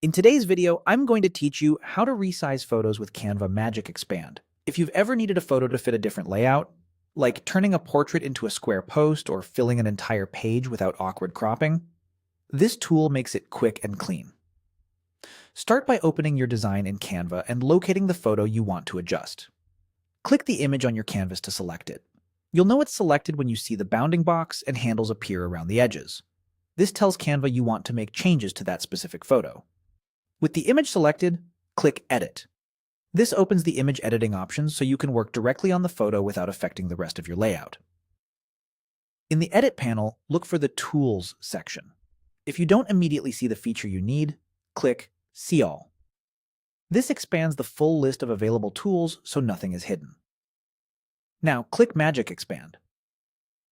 In today's video, I'm going to teach you how to resize photos with Canva Magic Expand. If you've ever needed a photo to fit a different layout, like turning a portrait into a square post or filling an entire page without awkward cropping, this tool makes it quick and clean. Start by opening your design in Canva and locating the photo you want to adjust. Click the image on your canvas to select it. You'll know it's selected when you see the bounding box and handles appear around the edges. This tells Canva you want to make changes to that specific photo. With the image selected, click Edit. This opens the image editing options so you can work directly on the photo without affecting the rest of your layout. In the Edit panel, look for the Tools section. If you don't immediately see the feature you need, click See All. This expands the full list of available tools so nothing is hidden. Now click Magic Expand.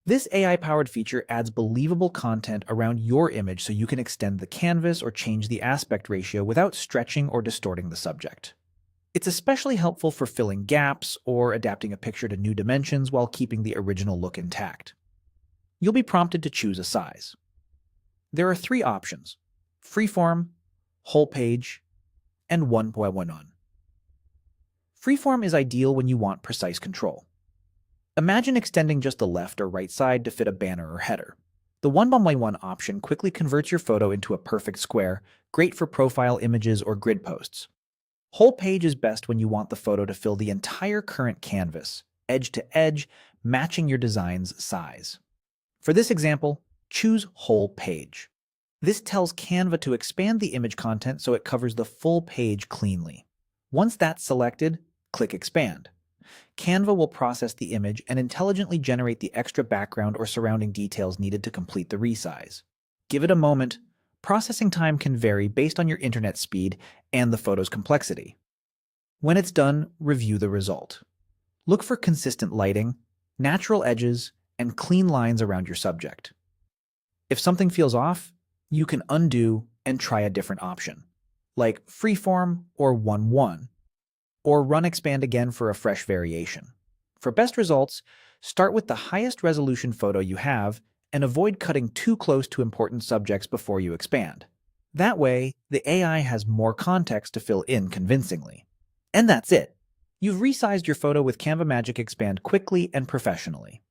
This AI-powered feature adds believable content around your image so you can extend the canvas or change the aspect ratio without stretching or distorting the subject. It's especially helpful for filling gaps or adapting a picture to new dimensions while keeping the original look intact. You'll be prompted to choose a size. There are 3 options: freeform, whole page, and 1:1. Freeform is ideal when you want precise control. Imagine extending just the left or right side to fit a banner or header. The 1:1 option quickly converts your photo into a perfect square, great for profile images or grid posts. Whole page is best when you want the photo to fill the entire current canvas, edge to edge, matching your design's size. For this example, choose whole page. This tells Canva to expand the image content so it covers the full page cleanly. Once that's selected, click Expand. Canva will process the image and intelligently generate the extra background or surrounding details needed to complete the resize. Give it a moment. Processing time can vary based on your internet speed and the photo's complexity. When it's done, review the result. Look for consistent lighting, natural edges, and clean lines around your subject. If something feels off, you can undo and try a different option, like freeform or 1:1. Or run Expand again for a fresh variation. For best results, start with the highest resolution photo you have and avoid cutting too close to important subjects before you expand. That way, the AI has more context to fill in convincingly. And that's it. You've resized your photo with Canva Magic Expand quickly and professionally.